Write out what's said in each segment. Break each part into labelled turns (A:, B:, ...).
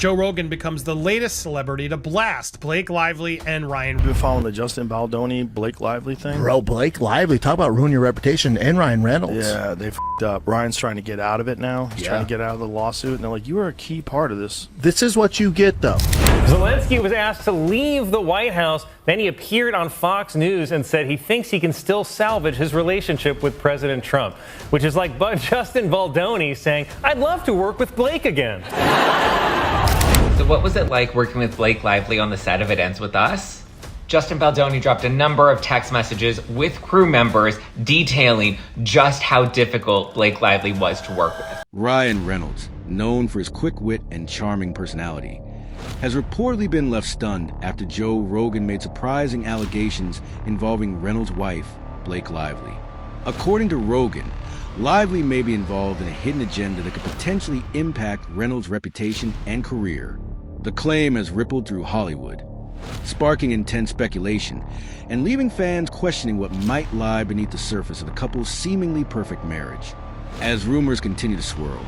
A: Joe Rogan becomes the latest celebrity to blast Blake Lively and Ryan.
B: You've been following the Justin Baldoni, Blake Lively thing?
C: Bro, Blake Lively, talk about ruin your reputation, and Ryan Reynolds.
B: Yeah, they f***ed up. Ryan's trying to get out of it now. He's trying to get out of the lawsuit, and they're like, you were a key part of this.
C: This is what you get, though.
D: Zelensky was asked to leave the White House. Then he appeared on Fox News and said he thinks he can still salvage his relationship with President Trump, which is like Justin Baldoni saying, I'd love to work with Blake again.
E: So what was it like working with Blake Lively on the set of It Ends With Us? Justin Baldoni dropped a number of text messages with crew members detailing just how difficult Blake Lively was to work with.
F: Ryan Reynolds, known for his quick wit and charming personality, has reportedly been left stunned after Joe Rogan made surprising allegations involving Reynolds' wife, Blake Lively. According to Rogan, Lively may be involved in a hidden agenda that could potentially impact Reynolds' reputation and career. The claim has rippled through Hollywood, sparking intense speculation and leaving fans questioning what might lie beneath the surface of the couple's seemingly perfect marriage. As rumors continue to swirl,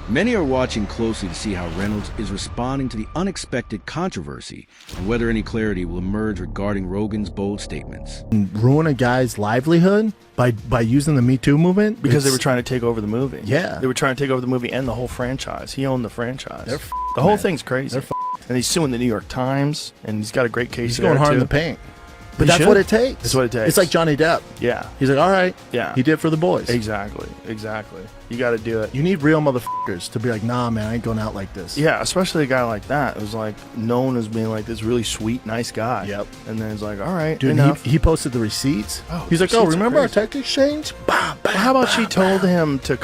F: many are watching closely to see how Reynolds is responding to the unexpected controversy and whether any clarity will emerge regarding Rogan's bold statements.
C: Ruin a guy's livelihood by using the Me Too movement?
B: Because they were trying to take over the movie.
C: Yeah.
B: They were trying to take over the movie and the whole franchise. He owned the franchise.
C: They're
B: the whole
C: man.
B: thing's crazy.
C: They're
B: and he's suing the New York Times, and he's got a great case
C: He's
B: there,
C: going hard
B: too.
C: in the paint. But
B: He
C: that's
B: should.
C: what it takes.
B: That's what it takes.
C: It's like Johnny Depp.
B: Yeah.
C: He's like, all right.
B: Yeah.
C: He did for the boys.
B: Exactly. You got to do it.
C: You need real motherfuckers to be like, nah, man, I ain't going out like this.
B: Yeah, especially a guy like that who's like known as being like this really sweet, nice guy.
C: Yep.
B: And then he's like, all right,
C: Dude,
B: enough.
C: he posted the receipts.
B: Oh,
C: He's like,
B: the
C: oh,
B: receipts are
C: remember our
B: crazy.
C: text exchange? Bah, bah,
B: Well, how about she
C: bah,
B: told
C: bah.
B: him to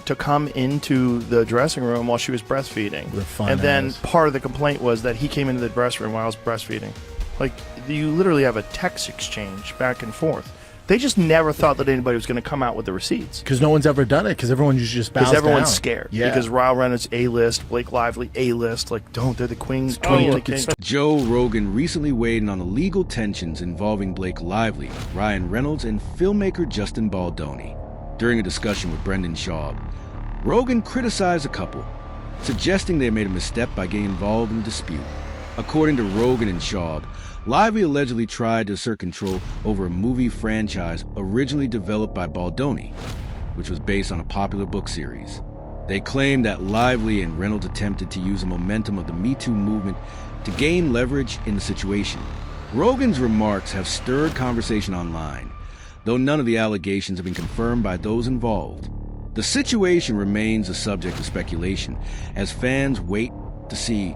B: to come into the dressing room while she was breastfeeding,
C: With a fine
B: and then
C: ass.
B: part of the complaint was that he came into the dressing room while I was breastfeeding. Like, you literally have a text exchange back and forth. They just never thought that anybody was going to come out with the receipts.
C: Because no one's ever done it, because everyone usually just bows
B: Because everyone's
C: down.
B: scared.
C: Yeah.
B: Because Ryan Reynolds A-list, Blake Lively A-list. Like, they're the queen.
F: Joe Rogan recently weighed in on the legal tensions involving Blake Lively, Ryan Reynolds, and filmmaker Justin Baldoni. During a discussion with Brendan Schaub, Rogan criticized the couple, suggesting they made a misstep by getting involved in the dispute. According to Rogan and Schaub, Lively allegedly tried to assert control over a movie franchise originally developed by Baldoni, which was based on a popular book series. They claimed that Lively and Reynolds attempted to use the momentum of the Me Too movement to gain leverage in the situation. Rogan's remarks have stirred conversation online, though none of the allegations have been confirmed by those involved. The situation remains a subject of speculation as fans wait to see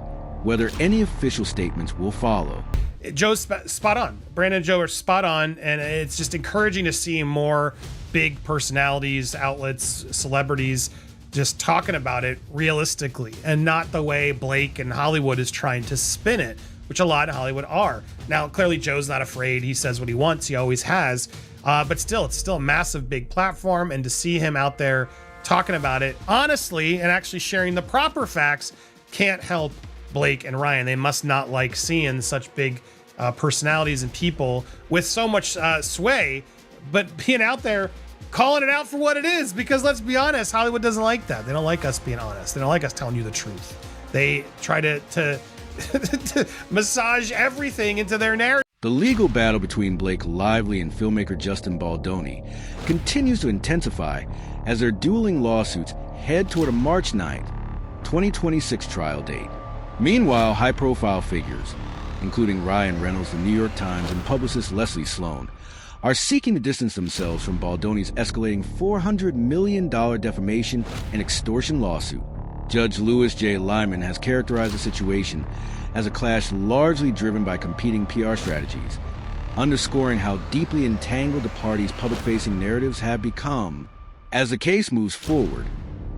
F: whether any official statements will follow.
A: Joe's spot on. Brandon and Joe are spot on, and it's just encouraging to see more big personalities, outlets, celebrities just talking about it realistically and not the way Blake and Hollywood is trying to spin it, which a lot in Hollywood are. Now, clearly Joe's not afraid. He says what he wants. He always has. But still, it's still a massive, big platform, and to see him out there talking about it honestly and actually sharing the proper facts can't help Blake and Ryan. They must not like seeing such big personalities and people with so much sway, but being out there calling it out for what it is, because let's be honest, Hollywood doesn't like that. They don't like us being honest. They don't like us telling you the truth. They try to to massage everything into their narrative.
F: The legal battle between Blake Lively and filmmaker Justin Baldoni continues to intensify as their dueling lawsuits head toward a March 9th, 2026 trial date. Meanwhile, high-profile figures, including Ryan Reynolds, the New York Times, and publicist Leslie Sloan, are seeking to distance themselves from Baldoni's escalating $400 million defamation and extortion lawsuit. Judge Louis J. Lyman has characterized the situation as a clash largely driven by competing PR strategies, underscoring how deeply entangled the parties' public-facing narratives have become. As the case moves forward,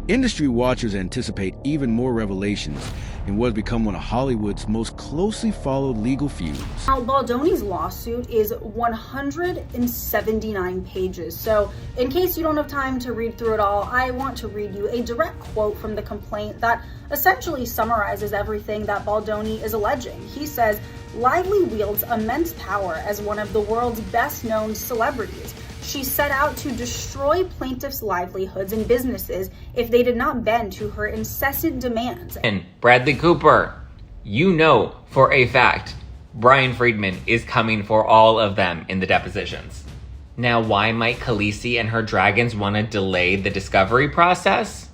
F: industry watchers anticipate even more revelations in what has become one of Hollywood's most closely followed legal feuds.
G: Now, Baldoni's lawsuit is 179 pages. So, in case you don't have time to read through it all, I want to read you a direct quote from the complaint that essentially summarizes everything that Baldoni is alleging. He says, "Lively wields immense power as one of the world's best-known celebrities. She set out to destroy plaintiffs' livelihoods and businesses if they did not bend to her incessant demands.
E: And Bradley Cooper, you know for a fact, Brian Friedman is coming for all of them in the depositions. Now, why might Khaleesi and her dragons want to delay the discovery process?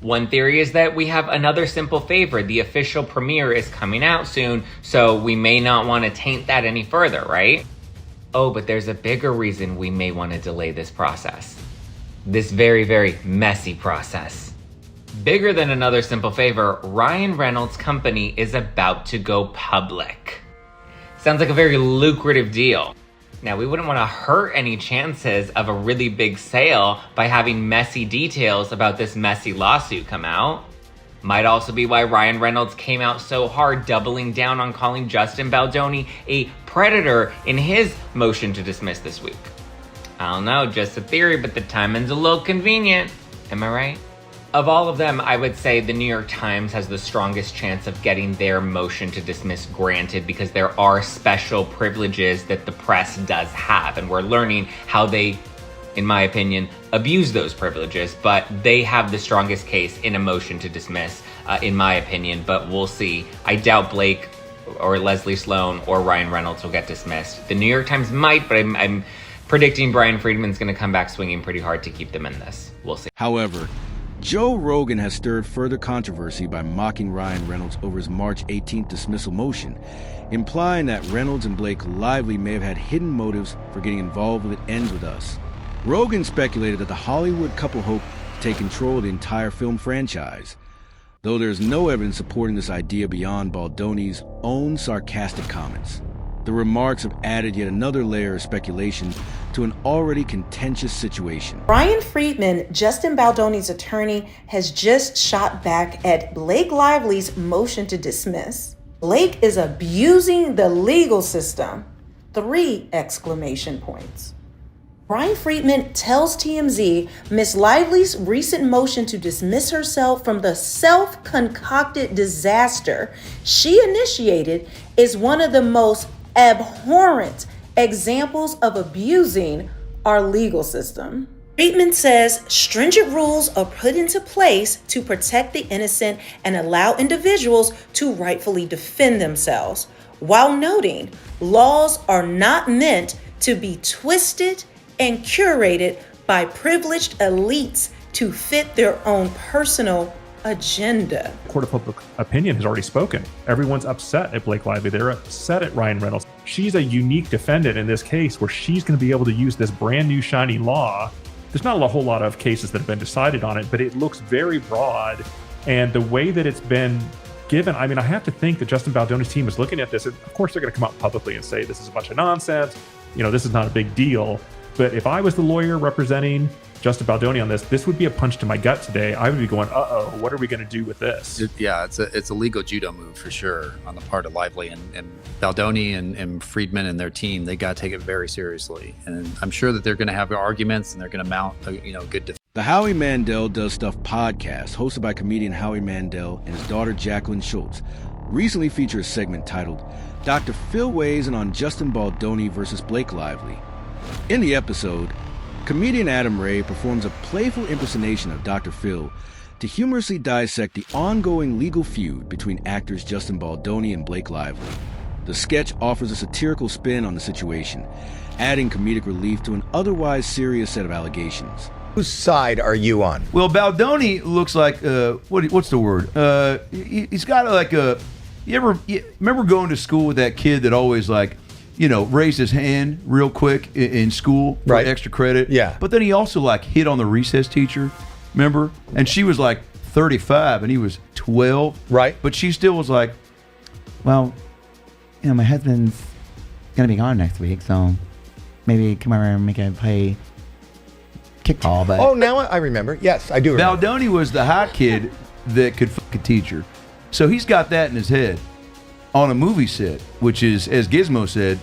E: One theory is that we have another simple favor. The official premiere is coming out soon, so we may not want to taint that any further, right? Oh, but there's a bigger reason we may want to delay this process. This very, very messy process. Bigger than another simple favor, Ryan Reynolds' company is about to go public. Sounds like a very lucrative deal. Now, we wouldn't want to hurt any chances of a really big sale by having messy details about this messy lawsuit come out. Might also be why Ryan Reynolds came out so hard, doubling down on calling Justin Baldoni a predator in his motion to dismiss this week. I don't know, just a theory, but the timing's a little convenient. Am I right? Of all of them, I would say the New York Times has the strongest chance of getting their motion to dismiss granted because there are special privileges that the press does have, and we're learning how they, in my opinion, abuse those privileges, but they have the strongest case in a motion to dismiss, in my opinion, but we'll see. I doubt Blake or Leslie Sloan or Ryan Reynolds will get dismissed. The New York Times might, but I'm predicting Brian Friedman's going to come back swinging pretty hard to keep them in this. We'll see.
F: However, Joe Rogan has stirred further controversy by mocking Ryan Reynolds over his March 18th dismissal motion, implying that Reynolds and Blake Lively may have had hidden motives for getting involved with It Ends With Us. Rogan speculated that the Hollywood couple hoped to take control of the entire film franchise, though there is no evidence supporting this idea beyond Baldoni's own sarcastic comments. The remarks have added yet another layer of speculation to an already contentious situation.
H: Brian Friedman, Justin Baldoni's attorney, has just shot back at Blake Lively's motion to dismiss. Blake is abusing the legal system. 3 exclamation points. Brian Friedman tells TMZ Ms. Lively's recent motion to dismiss herself from the self-concocted disaster she initiated is one of the most abhorrent examples of abusing our legal system. Friedman says stringent rules are put into place to protect the innocent and allow individuals to rightfully defend themselves, while noting laws are not meant to be twisted and curated by privileged elites to fit their own personal agenda.
I: Court of public opinion has already spoken. Everyone's upset at Blake Lively. They're upset at Ryan Reynolds. She's a unique defendant in this case where she's going to be able to use this brand new shiny law. There's not a whole lot of cases that have been decided on it, but it looks very broad. And the way that it's been given, I mean, I have to think that Justin Baldoni's team is looking at this. Of course, they're going to come out publicly and say this is a bunch of nonsense. You know, this is not a big deal. But if I was the lawyer representing Justin Baldoni on this would be a punch to my gut today. I would be going, uh-oh, what are we going to do with this?
J: It's a legal judo move for sure on the part of Lively and Baldoni and Friedman and their team. They got to take it very seriously. And I'm sure that they're going to have arguments and they're going to mount a good defense.
F: The Howie Mandel Does Stuff podcast, hosted by comedian Howie Mandel and his daughter Jacqueline Schultz, recently featured a segment titled Dr. Phil Weighs In on Justin Baldoni versus Blake Lively. In the episode, comedian Adam Ray performs a playful impersonation of Dr. Phil to humorously dissect the ongoing legal feud between actors Justin Baldoni and Blake Lively. The sketch offers a satirical spin on the situation, adding comedic relief to an otherwise serious set of allegations.
K: Whose side are you on?
L: Well, Baldoni looks like, what's the word? He's got like a, you remember going to school with that kid that always like, raised his hand real quick in school for extra credit?
K: Yeah.
L: But then he also like hit on the recess teacher, remember? And she was like 35 and he was 12.
K: Right.
L: But she still was like,
M: well, my husband's going to be gone next week, so maybe come over and make a play kickball. But
K: oh, now I remember. Yes, I do remember.
L: Baldoni was the hot kid that could fuck a teacher. So he's got that in his head on a movie set, which is, as Gizmo said,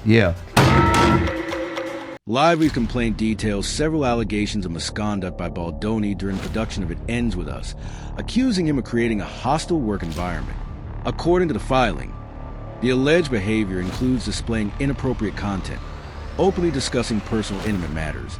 L: yeah.
F: Lively's complaint details several allegations of misconduct by Baldoni during production of It Ends With Us, accusing him of creating a hostile work environment. According to the filing, the alleged behavior includes displaying inappropriate content, openly discussing personal intimate matters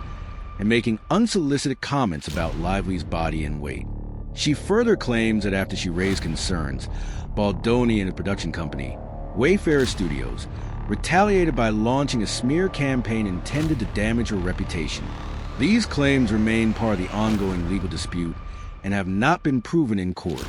F: and making unsolicited comments about Lively's body and weight. She further claims that after she raised concerns, Baldoni and the production company, Wayfarer Studios, retaliated by launching a smear campaign intended to damage her reputation. These claims remain part of the ongoing legal dispute and have not been proven in court.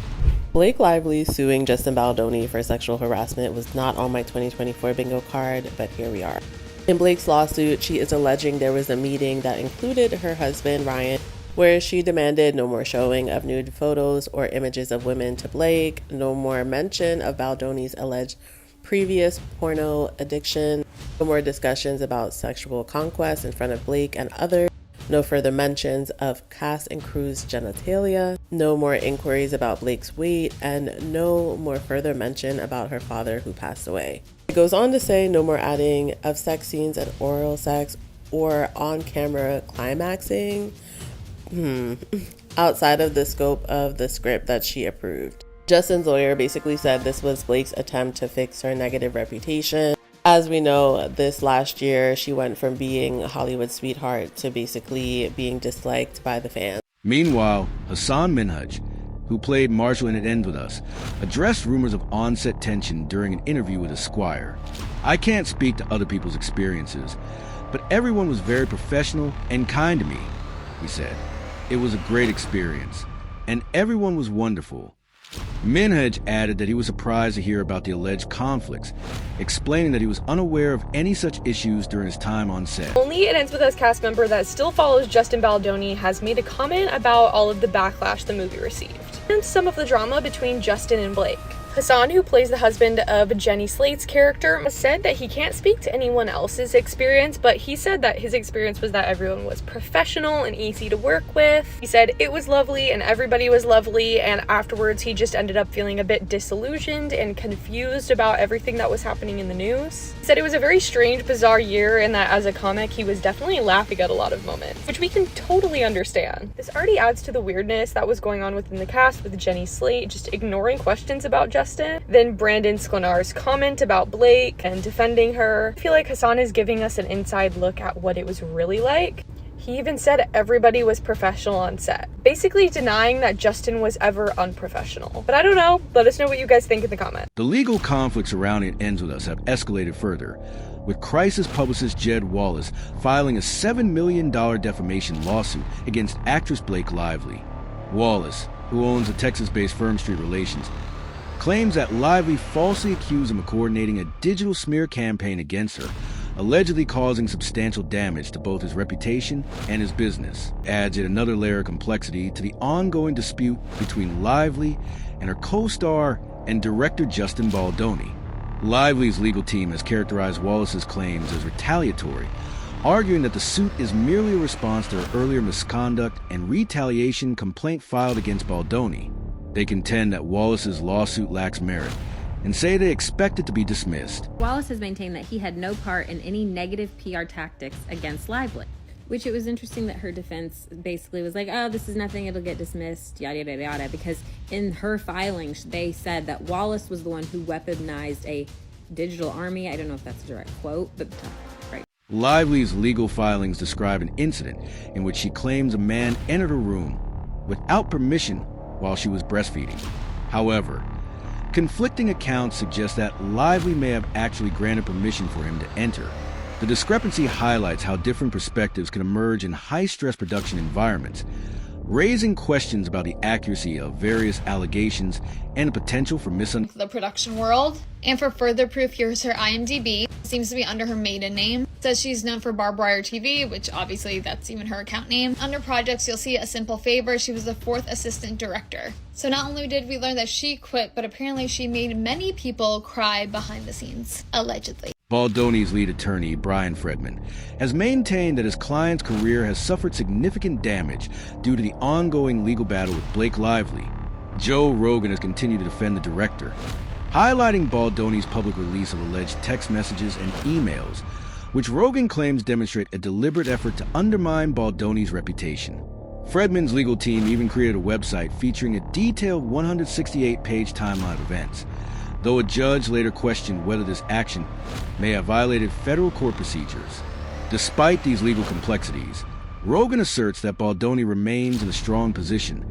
N: Blake Lively suing Justin Baldoni for sexual harassment was not on my 2024 bingo card, but here we are. In Blake's lawsuit, she is alleging there was a meeting that included her husband, Ryan, where she demanded no more showing of nude photos or images of women to Blake, no more mention of Baldoni's alleged previous porno addiction, no more discussions about sexual conquest in front of Blake and others, no further mentions of cast and crew's genitalia, no more inquiries about Blake's weight, and no more further mention about her father who passed away. It goes on to say no more adding of sex scenes and oral sex or on-camera climaxing outside of the scope of the script that she approved. Justin's lawyer basically said this was Blake's attempt to fix her negative reputation. As we know, this last year, she went from being a Hollywood sweetheart to basically being disliked by the fans.
F: Meanwhile, Hassan Minhaj, who played Marshall in It Ends With Us, addressed rumors of on-set tension during an interview with Esquire. "I can't speak to other people's experiences, but everyone was very professional and kind to me," he said. "It was a great experience, and everyone was wonderful." Minhaj added that he was surprised to hear about the alleged conflicts, explaining that he was unaware of any such issues during his time on set.
O: Only It Ends With Us cast member that still follows Justin Baldoni has made a comment about all of the backlash the movie received, and some of the drama between Justin and Blake. Hassan, who plays the husband of Jenny Slate's character, said that he can't speak to anyone else's experience, but he said that his experience was that everyone was professional and easy to work with. He said it was lovely and everybody was lovely, and afterwards he just ended up feeling a bit disillusioned and confused about everything that was happening in the news. He said it was a very strange, bizarre year, and that as a comic he was definitely laughing at a lot of moments, which we can totally understand. This already adds to the weirdness that was going on within the cast with Jenny Slate just ignoring questions about Justin. Then Brandon Sklenar's comment about Blake and defending her. I feel like Hassan is giving us an inside look at what it was really like. He even said everybody was professional on set, basically denying that Justin was ever unprofessional. But I don't know. Let us know what you guys think in the comments.
F: The legal conflicts around It Ends With Us have escalated further, with crisis publicist Jed Wallace filing a $7 million defamation lawsuit against actress Blake Lively. Wallace, who owns a Texas-based Firm Street Relations, claims that Lively falsely accused him of coordinating a digital smear campaign against her, allegedly causing substantial damage to both his reputation and his business. Adds yet another layer of complexity to the ongoing dispute between Lively and her co-star and director Justin Baldoni. Lively's legal team has characterized Wallace's claims as retaliatory, arguing that the suit is merely a response to her earlier misconduct and retaliation complaint filed against Baldoni. They contend that Wallace's lawsuit lacks merit and say they expect it to be dismissed.
P: Wallace has maintained that he had no part in any negative PR tactics against Lively, which it was interesting that her defense basically was like, oh, this is nothing, it'll get dismissed, yada, yada, yada, because in her filings, they said that Wallace was the one who weaponized a digital army. I don't know if that's a direct quote, but right.
F: Lively's legal filings describe an incident in which she claims a man entered her room without permission while she was breastfeeding. However, conflicting accounts suggest that Lively may have actually granted permission for him to enter. The discrepancy highlights how different perspectives can emerge in high-stress production environments, raising questions about the accuracy of various allegations and the potential for
Q: the production world. And for further proof, here's her IMDb. Seems to be under her maiden name. Says she's known for Barbed Wire TV, which obviously that's even her account name. Under projects, you'll see A Simple Favor. She was the 4th assistant director. So not only did we learn that she quit, but apparently she made many people cry behind the scenes, allegedly.
F: Baldoni's lead attorney, Brian Fredman, has maintained that his client's career has suffered significant damage due to the ongoing legal battle with Blake Lively. Joe Rogan has continued to defend the director, highlighting Baldoni's public release of alleged text messages and emails, which Rogan claims demonstrate a deliberate effort to undermine Baldoni's reputation. Fredman's legal team even created a website featuring a detailed 168-page timeline of events, though a judge later questioned whether this action may have violated federal court procedures. Despite these legal complexities, Rogan asserts that Baldoni remains in a strong position,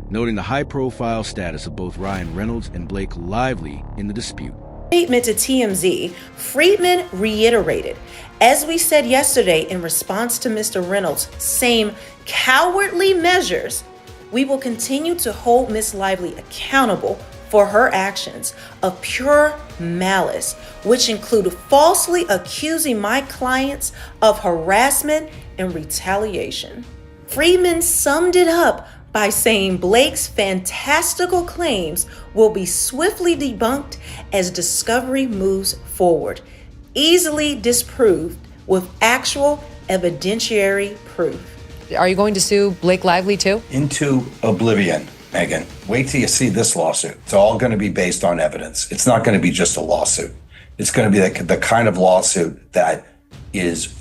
F: noting the high-profile status of both Ryan Reynolds and Blake Lively in the dispute.
H: Statement to TMZ, Friedman reiterated, as we said yesterday in response to Mr. Reynolds' same cowardly measures, we will continue to hold Ms. Lively accountable for her actions of pure malice, which include falsely accusing my clients of harassment and retaliation. Friedman summed it up by saying Blake's fantastical claims will be swiftly debunked as discovery moves forward, easily disproved with actual evidentiary proof.
R: Are you going to sue Blake Lively too?
S: Into oblivion, Megan. Wait till you see this lawsuit. It's all going to be based on evidence. It's not going to be just a lawsuit. It's going to be the kind of lawsuit that is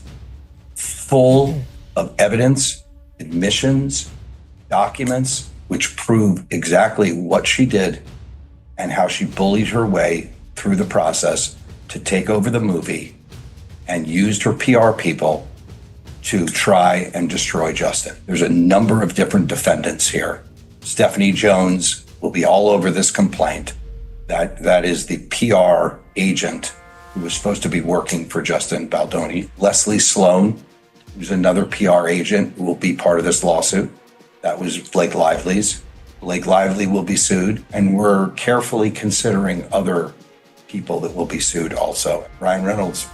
S: full of evidence, admissions, documents, which prove exactly what she did and how she bullied her way through the process to take over the movie and used her PR people to try and destroy Justin. There's a number of different defendants here. Stephanie Jones will be all over this complaint. That is the PR agent who was supposed to be working for Justin Baldoni. Leslie Sloan, who's another PR agent who will be part of this lawsuit. That was Blake Lively's. Blake Lively will be sued, and we're carefully considering other people that will be sued also. Ryan Reynolds